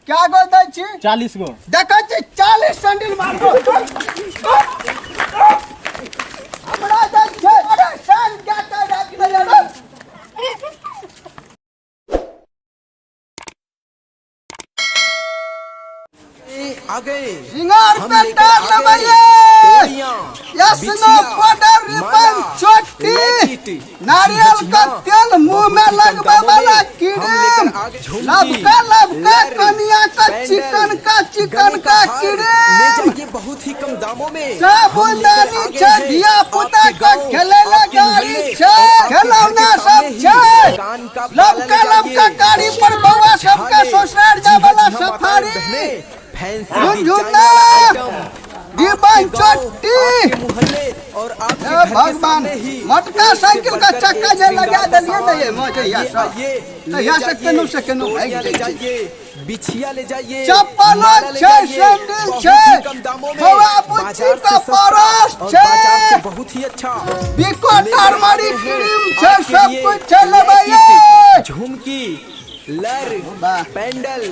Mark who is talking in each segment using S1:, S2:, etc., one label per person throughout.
S1: क्या गो दै छी
S2: 40 गो
S1: देखै छी 40 सैंडल मारबो हमरा दै छै अरे सन क्या का राख दे रे
S3: आ गए
S1: सिंगार पे डाल लबैये यसनो पाउडर रिबन चोटी नारियल का तेल मुंह में लगवे वाला क्रीम लबका कनिया का चिकन का क्रीम
S3: ये बहुत ही कम दामों में
S1: साबुनदानी छे धिया पुता का खेले ला गाड़ी छे खिलौना सब छे लबका गाड़ी पर बउआ सबका ससुराल जा वाला सफारी रिबन चोटी
S3: और
S1: भगवान मटका साइकिल का चक्का जे लगा दिलिए न ये मजे या सकनो भाई
S3: ले जाइए बिछिया ले जाइए
S1: चप्पल छे सैंडल छे बउआ बुच्ची का परस छे
S3: बहुत ही अच्छा
S1: बिको टर्मरिक क्रीम छे सब कुछ छे लबैये
S3: झुमकी लर पेंडल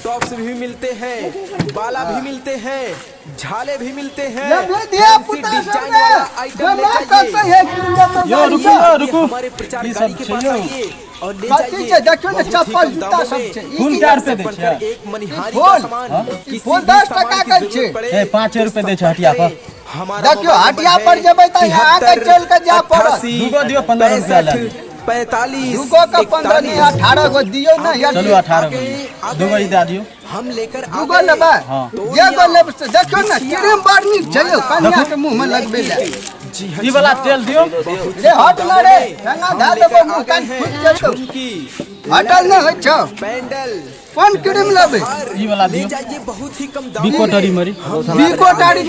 S3: टॉप्स भी मिलते हैं बाला भी मिलते हैं झाले भी मिलते हैं डिजाइन वाला आइटम ले जाइए
S2: यो रुको
S3: हमारे प्रचार गाड़ी के पास आइए और ले
S1: जाइए देखियो ना चप्पल जूता सब छे
S2: फूल 4 रुपए दे छै
S3: एक मनिहारी का सामान
S1: फूल 10 टका का छे
S2: ए 5 रुपए दे छै हटिया पर
S1: देखियो हटिया पर जेबै त यहां के चल के जा पड़त
S2: दुगो दियो 15 रुपया ले
S3: 45
S1: दुगो का 15 नहीं 18 गो दियो ना यार
S2: चलो 18 गो दुगो ही दे दियो
S3: हम लेकर
S1: दुगो लेबे ये गो लेब देखियो ना क्रीम बारनी चाहिए कन्या के मुंह में लगबे ले
S2: ई वाला तेल दियो
S1: रे हट ना रे रंगा धा देबो मुंह कान फुट जेतो हटल न होय छ
S3: पेंडल
S1: कोन क्रीम लेबे
S2: ई वाला दियो
S3: ये बहुत ही कम दाम
S2: बिकोटारी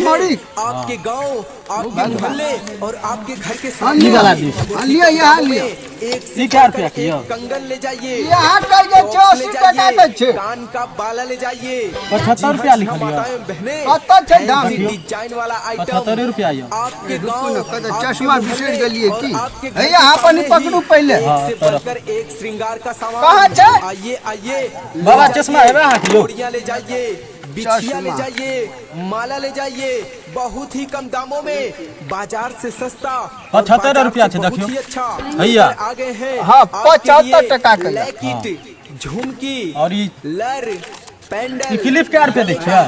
S2: मरी
S3: आपके गांव आपके मोहल्ले और आपके घर के
S2: ई
S3: सामने
S2: वाला दियो
S1: लिया यहां लिया
S3: एक
S2: ई क्या रुपया की यो
S3: कंगन ले जाइए
S1: यहां का ये 80 टका के छे
S3: कान का बाला ले जाइए
S2: 75 रुपया लिखल यो
S3: माताएं बहनें
S1: कत छे दाम
S3: डिजाइन वाला आइटम
S2: 75 रुपया यो
S3: आपके गांव
S1: चश्मा बिसर गेलिए की है यहां पर नहीं पकड़ू पहले
S3: से बढ़कर एक श्रृंगार का सामान
S1: कहां छे
S3: आइए आइए
S2: बाबा चश्मा है वहां की यो
S3: चूड़ियां ले जाइए बिछिया ले जाइए माला ले जाइए बहुत ही कम दामों में बाजार से सस्ता
S2: 75 रुपया छे देखियो
S3: अच्छा
S2: भैया
S3: आगे है
S1: हां 75 टका के
S3: लैकिट झुमकी
S2: और ई
S3: लर पेंडल
S2: क्लिप क्या रुपया दे छै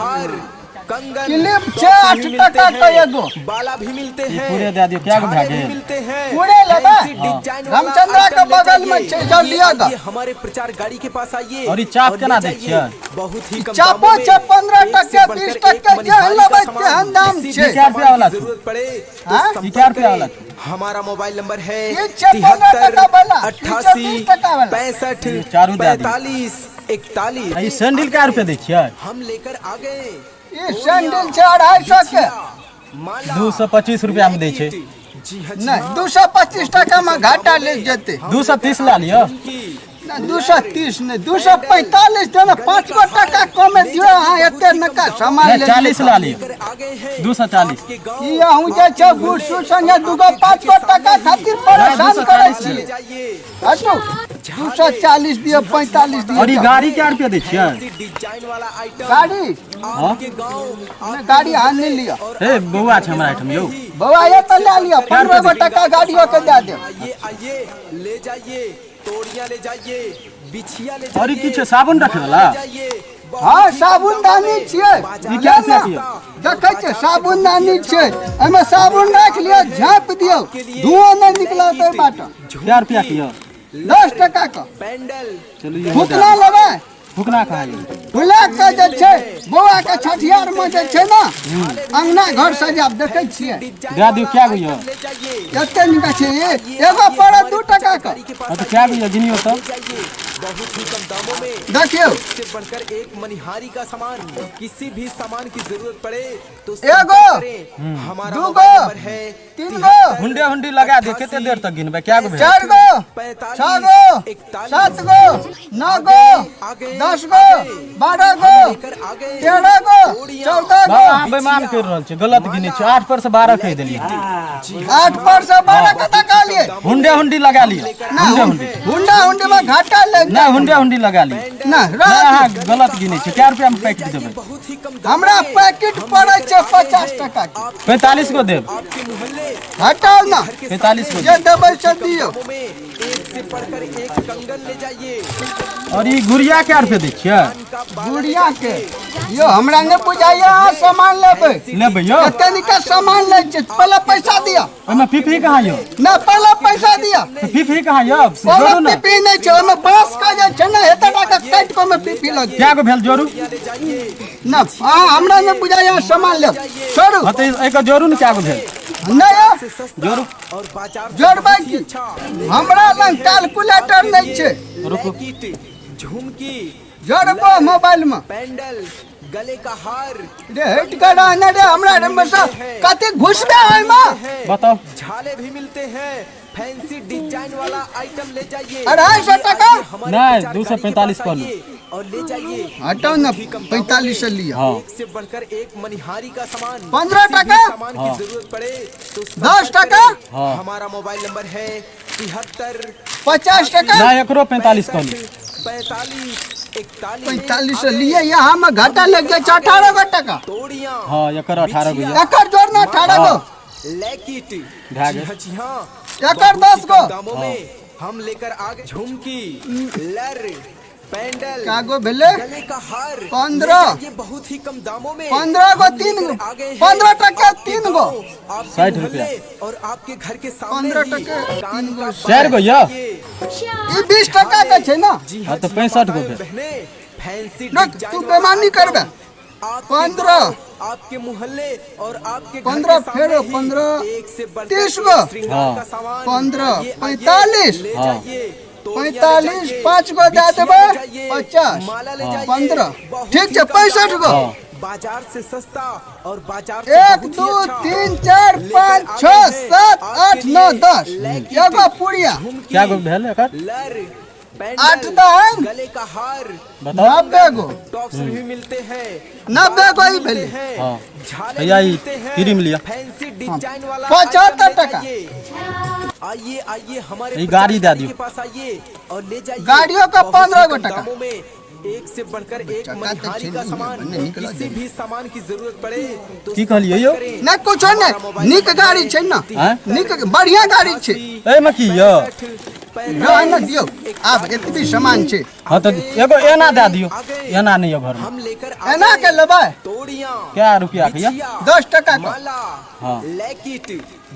S3: कंगन
S1: क्लिप 8 टका का एगो
S3: बाला भी मिलते हैं
S2: पूरे दे दियो क्या गो भागे
S3: मिलते हैं
S1: पूरे लेबे
S3: डिजाइन
S1: रामचंद्रा के बगल में छे जो लियागा
S3: हमारे प्रचार गाड़ी के पास आइए
S2: और ई चाप केना दै छियै
S3: बहुत ही कम
S1: चापो छे 15 टका 20 टका जे लेबे तेहन दाम छे
S2: क्या रुपया वाला छै
S3: जरूरत पड़े
S1: हां
S2: ई क्या रुपया वाला छै
S3: हमारा मोबाइल नंबर है
S1: ये 15 टका वाला
S3: 88
S1: टका वाला
S3: 65
S2: चारू दे दी
S3: 45 41
S2: ई सैंडल क्या रुपया दे छियै
S3: हम लेकर आ गए
S1: ये सैंडल छे 250 के
S2: 225 रुपया में दे छै
S3: जी हाँ
S1: नहीं 225 टका में घाटा ले जेते
S2: 230 ला लियो
S1: ना 230 नहीं 245 देना 5 टका कम दियो हां एते नका सामान ले
S2: 40 ला लियो
S3: आ गए हैं
S2: 240
S1: ई हूं जे छ गुड़ सु संगे दुगो 5 टका खातिर परेशान करे छी
S3: जाइए
S1: हटो 240 दियो 45 दियो
S2: और ई गाड़ी क्या रुपया दे छियै
S3: डिजाइन वाला आइटम
S1: गाड़ी
S3: आपके गांव
S1: गाड़ी हां नहीं लियो
S2: ए बउआ छै हमरा आइटम यौ
S1: बउआ ये तो ले लियो 15 टका गाड़ियों के दे दे
S3: आइए आइए ले जाइए तोड़ियां ले जाइए बिछिया ले
S2: और ई
S3: जाइए
S2: की छै साबुन रखे वाला
S3: जाइए
S1: हां साबुनदानी छियै
S2: ई क्या रुपया की
S1: देखै छै साबुनदानी छै एमे साबुन राख लियो झाँप दियो धुआं नहीं निकलतै बाटा
S2: क्या रुपया की यो
S1: 10 टका का
S3: पेंडल
S2: चलो ये
S1: फुकना लेबै
S2: फुकना कहाँ यो
S1: फुला के जे छै बौआ के छठियार में जे छै ना अंगना घर सजाब देखै छियै
S2: दे दियो क्या गो यो
S3: ले जाइए
S1: कते निका छै एगो पड़ा 2 टका का
S2: तो क्या गो यो गिनियो तो
S3: बहुत ही कम दामों में
S1: देखियो
S3: से बढ़कर एक मनिहारी का सामान किसी भी सामान की जरूरत पड़े तो
S1: एगो
S3: हमारा
S1: दूगो
S3: मोबाइल नंबर है
S1: 3 गो
S2: हुंडे हुंडी लगा दे केते देर तक गिनबे क्या गो भेल
S1: 4 गो 6 गो 7 गो 9 गो 10 गो 12 गो,
S3: लेकर आ गए
S1: 13 गो, 14
S2: बाबा
S1: गो,
S2: अहाँ बेमान कर रहल छी, गलत गिने छी। 8 पर से 12 कह देलिए।
S1: 8 पर से 12 कता कहलिए।
S2: हुंडे हुंडी लगा लिए।
S1: ना
S2: हुंडे हुंडी
S1: हुंडा हुंडी में घाटा लग
S2: ना, हुंडे हुंडी लगा लिए।
S1: ना
S2: ना, अहाँ गलत गिने छी। क्या रुपया में पैकेट देबै?
S3: बहुत ही कम दाम
S1: हमरा पैकेट पड़े छै 50 टका के।
S2: 45 को देब।
S3: आपके मोहल्ले
S1: हटाओ ना,
S2: 45 को
S1: ये देबै से दियो।
S3: दामों में एक से बढ़कर एक कंगन ले जाइए।
S2: और ई गुड़िया क्या रुपया दै छियै?
S1: गुड़िया के यो हमरा ने बुझाइया अहाँ सामान लेबै।
S2: लेबै यौ।
S1: कते निका सामान ले छै, पहले पैसा दियो।
S2: ओहिमे फीफी कहाँ यौ?
S1: ना पहले पैसा दियो।
S2: तो फीफी कहाँ यौ? जोड़ू
S1: पहले
S2: ना।
S1: पीपी नहीं छै, ओमे बांस का जे छै ना एते टाका काट के में पीपी लग।
S2: क्या गो भेल जोड़ू?
S1: ना अहाँ हमरा ने बुझाइया सामान ले छोड़ू।
S2: हाँ तो एक जोड़ू ने, क्या गो भेल?
S1: नहीं
S2: जोड़ू।
S3: और बाजार से
S1: जोड़बै
S3: बहुत ही
S1: की
S3: अच्छा
S1: हमरा लग कैलकुलेटर नहीं छै।
S2: रुकू।
S3: लैकिट, झुमकी,
S1: जोड़बो मोबाइल में।
S3: पैंडल, गले का हार,
S1: रे हट करा ने रे हमरा रे में से कते घुसबे ओय में।
S2: बताओ।
S3: झाले भी मिलते हैं। फैंसी डिजाइन वाला आइटम ले जाइए।
S1: 250 टका?
S3: हमारे
S2: नहीं,
S3: जानकारी
S2: 245
S3: के
S2: कर लो।
S3: बताइए और ले जाइए।
S1: हटाओ ना 45 से लिया।
S2: हाँ।
S3: एक से बढ़कर एक मनिहारी का सामान।
S1: 15
S3: किसी भी
S1: टका?
S3: सामान
S2: हाँ।
S3: की जरूरत पड़े तो
S1: 10 टका?
S2: हाँ।
S3: हमारा मोबाइल नंबर है 73
S1: 50 टका?
S2: ना, एकरो 45 कर लो।
S3: 45 41
S1: 45 से लिए यहाँ में घाटा लग गया 18 गो टका।
S3: तोड़ियां,
S2: हाँ, एकर 18 गो यौ।
S1: एकर जोड़ना 18 गो।
S3: लैकिट,
S2: ढागे।
S3: जी हाँ, जी हाँ,
S1: एकर
S3: बहुत
S1: 10
S3: ही
S1: गो।
S3: कम दामों में हम लेकर आ गए। झुमकी, लर, पैंडल,
S1: क्या गो भेले?
S3: गले का हार
S1: 15।
S3: ये बहुत ही कम दामों में
S1: 15 गो
S3: हम
S1: 3
S3: लेकर
S1: गो।
S3: आ गए हैं।
S1: 15 टका
S3: आपके
S1: 3
S3: गाँव,
S1: गो।
S3: आपके
S2: 60
S3: मोहल्ले
S2: रुपया।
S3: और आपके घर के सामने
S1: 15
S3: ही
S1: टका,
S3: कान
S1: 3
S3: का
S1: गो।
S2: 4 गो यौ।
S1: ई 20 टका के छै ना।
S3: जी
S2: हाँ, तो
S3: जी
S2: 65 गो
S3: माताएं
S2: भेल।
S3: बहनें, फैंसी
S1: रुक,
S3: डिजाइन
S1: तू
S3: वाला
S1: बेईमानी
S3: आइटम,
S1: करबे।
S3: आपके
S1: 15,
S3: गाँव, आपके मोहल्ले और आपके घर
S1: 15
S3: के
S1: फेरो,
S3: सामने ही
S1: 15,
S3: एक से बढ़कर
S1: 30
S3: एक
S1: गो।
S3: श्रृंगार
S2: हाँ।
S3: का सामान।
S1: 15,
S3: आइए, आइए,
S1: 45,
S3: ले
S2: हाँ।
S3: जाइए, तोड़ियां ले
S1: 45,
S3: जाइए,
S1: 5 गो दे
S3: बिछिया
S1: देबै,
S3: ले जाइए,
S1: 50,
S3: माला ले
S2: हाँ।
S3: जाइए,
S1: 15,
S3: बहुत
S1: ठीक
S3: ही
S1: छै,
S3: कम
S1: 65
S3: दामों
S1: गो।
S3: में,
S2: हाँ।
S3: बाजार से सस्ता और बाजार से
S1: 1
S3: बहुत ही
S1: 2
S3: अच्छा।
S1: 3 4 5 6 7 8 9 10 एगो पुड़िया।
S3: झुमकी,
S2: क्या गो भेल एकर?
S3: लर,
S1: 8
S3: पैंडल,
S1: दान,
S3: गले का हार,
S2: बताओ।
S1: 90 गो।
S3: टॉप्स भी मिलते हैं।
S1: 90 गो ही
S3: मिलते
S1: भेले।
S3: हैं,
S2: हाँ।
S3: झाले
S2: भैया,
S3: भी
S2: ई
S3: मिलते हैं,
S2: क्रीम लिया।
S3: फैंसी डिजाइन वाला
S1: 75
S3: आइटम ले
S1: टका।
S3: जाइए। आइए आइए हमारे
S2: ई गाड़ी दे दियो।
S3: के पास आइए और ले जाइए।
S1: गाड़ियों का
S3: बहुत
S1: 15
S3: ही
S1: गो
S3: कम
S1: टका।
S3: दामों में एक से बढ़कर एक
S1: चक्का तो
S3: मनिहारी का
S1: छीन
S3: सामान।
S1: लिया, निकला
S3: किसी भी सामान की जरूरत पड़े तो
S2: की कहलिए यौ?
S1: ना कुछो नहीं, निक गाड़ी छै ना।
S2: हैं?
S1: निक बढ़िया गाड़ी छै।
S2: एहिमे की यौ?
S1: रह न दियो, आब एतबी सामान छै।
S2: हाँ तो एगो एना दे दियो। एना नहीं है घर में।
S3: हम लेकर
S1: एना के लेबै
S3: तोड़ियां,
S2: क्या रुपया के यौ?
S3: बिछिया,
S1: 10 टका के।
S3: माला,
S2: हाँ।
S3: लैकिट,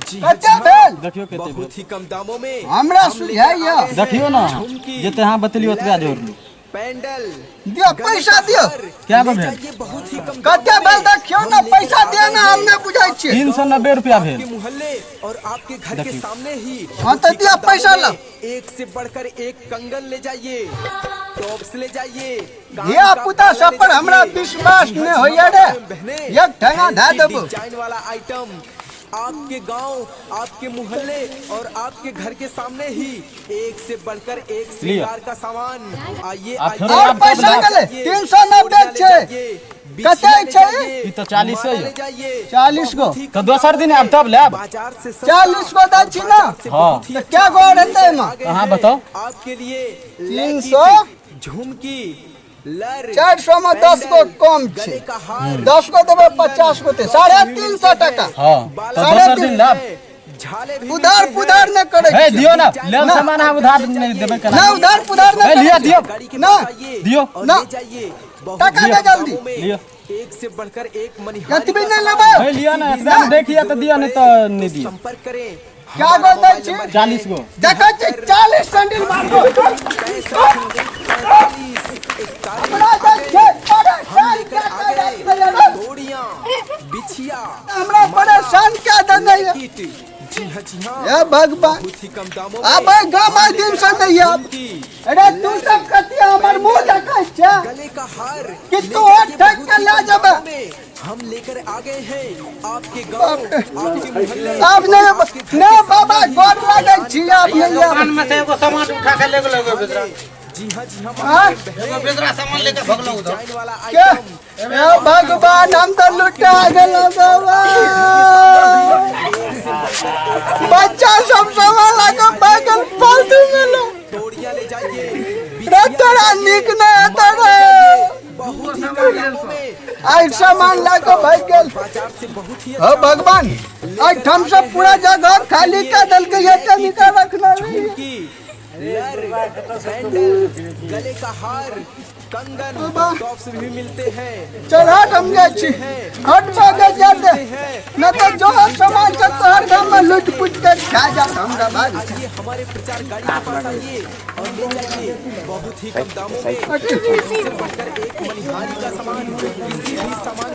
S3: जी
S1: कते
S3: हाँ,
S1: भेल?
S2: देखियो कते भेल।
S3: बहुत ही कम दामों में
S1: हमरा
S3: हम
S1: सुझाइया।
S3: लेकर आ गए हैं।
S2: देखियो ना,
S3: झुमकी,
S2: जते अहाँ बतेलियो ओतबे जोड़ ली।
S3: पैंडल,
S1: दियो पैसा दियो।
S2: क्या
S3: ले
S2: भेल?
S3: जाइए, बहुत ही कम
S1: कते
S3: दामों
S1: भेल
S3: में।
S1: देखियो ना, पैसा दियो ना, हम नहीं बुझाइ छियै।
S2: 390 रुपया
S3: आपके
S2: भेल।
S3: मोहल्ले और आपके घर के
S2: देखिए।
S3: सामने ही
S1: हाँ, तो दिया
S3: बहुत ही कम
S1: पैसा
S3: दामों
S1: लो।
S3: में एक से बढ़कर एक कंगन ले जाइए, टॉप्स ले जाइए, कान
S1: धिया
S3: का
S1: पुता
S3: बाला
S1: सब
S3: ले
S1: पर
S3: जाइए।
S1: हमरा विश्वास नहीं होइया रे। एक ठंगा धा देबो।
S3: डिजाइन वाला आइटम आपके गांव, आपके मोहल्ले और आपके घर के सामने ही एक से बढ़कर एक श्रृंगार का सामान। आइए
S2: आप
S3: आइए,
S2: फिर
S1: और
S2: आप
S1: पैसा
S2: कब
S1: गेले?
S3: जाइए,
S1: 390
S3: ले
S1: छै।
S3: जाइए,
S1: कते
S3: बिछिया ले
S1: छै?
S3: जाइए,
S2: ई तो 40
S3: माला
S2: है।
S3: ले जाइए,
S1: 40 गो।
S3: बहुत ही
S2: तो
S3: कम
S2: दोसर दिन आब तब लेब।
S3: बाजार से
S1: 40 गो दै छी ना।
S2: हाँ।
S1: तो क्या गो रहते है मां?
S2: हाँ, बताओ।
S3: आपके लिए
S1: 300,
S3: लैकिट, झुमकी, लर,
S1: 400 में 10 गो कम
S3: गले
S1: छै।
S3: का हार,
S1: 10 गो देबै 50 गो ते 350 टका।
S2: हाँ, तो
S1: साढ़े
S2: दोसर दिन लेब।
S3: झाले भी
S1: उधार
S3: मिलते हैं।
S1: पुधार नहीं करे
S2: हे
S1: छियै।
S2: दियो ना, ले सामान अहाँ उधार नहीं देबै केना?
S1: ना उधार पुधार
S2: हे
S1: नहीं
S2: लिया
S1: करे
S2: दियो।
S3: गाड़ी के
S1: ना,
S3: पास आइए
S2: दियो।
S3: और
S1: ना।
S3: ले जाइए, बहुत
S1: टका
S3: ही
S1: दे
S3: कम
S1: जल्दी।
S3: दामों में
S2: लियो।
S3: एक से बढ़कर एक मनिहारी
S1: एतबी
S3: का
S1: नहीं
S3: सामान।
S1: लेबै।
S2: हे लिया ना, एकरा में देखिए तो दिया नहीं तो नहीं दियो।
S3: संपर्क करें।
S1: क्या
S3: हमारा
S1: गो दै
S3: मोबाइल
S1: छी?
S3: नंबर है
S2: 40 गो।
S1: देखै छी 40 सैंडल मारबो।
S3: 65,
S1: हमरा दै छै परेशान क्या करे?
S3: तोड़ियां, बिछिया,
S1: हमरा परेशान क्या देने है?
S3: किट, जी हाँ जी हाँ,
S1: हे भगवान,
S3: बहुत ही कम दामों
S1: अब
S3: में
S1: गामा दिन से नहीं अब।
S3: झुमकी,
S1: अरे तू सब कतिया हमर मुंह देखै छै
S3: गले का हार
S1: कि
S3: ले
S1: तू
S3: जाइए,
S1: और ठग
S3: बहुत
S1: के
S3: ही
S1: ले
S3: कम
S1: जाबे।
S3: दामों में हम लेकर आ गए हैं आपके गांव, आपके मोहल्ले,
S1: अब नहीं
S3: आपके घर
S1: नहीं
S3: के
S1: बाबा
S3: सामने ही।
S1: गोर लागै छी, आप नहीं
S2: दुकान में से एगो सामान उठा के ले गेलो भीतर।
S3: जी हाँ
S1: हाँ?
S3: डिजाइन वाला
S1: क्या
S3: आइटम
S1: ए भगवान हम तो लुटा गेलो बाबा बच्चा सब सामान लाके बैगन फालतू में लो
S3: तोड़िया ले जाइए
S1: रे तोरा निक नहीं आता रे
S3: बहुत ही कम दामों में
S1: आई सामान लाके बैठ गेल
S3: बाजार से बहुत ही
S1: हो भगवान आज हम सब पूरा जगह खाली कर दल के ये तनिका रखना नहीं
S3: की लर, सैंडल, गले का हार, कंगन, टॉप्स भी मिलते हैं।
S1: चल हट हम गए छी हट भागे जाते न तो जो सामान सब तो हर गांव में लूट पुट कर खा जात हमरा बाद
S3: आइए हमारे प्रचार गाड़ी के पास आइए और ले जाइए बहुत ही कम दामों में एक से बढ़कर एक मनिहारी का सामान किसी भी सामान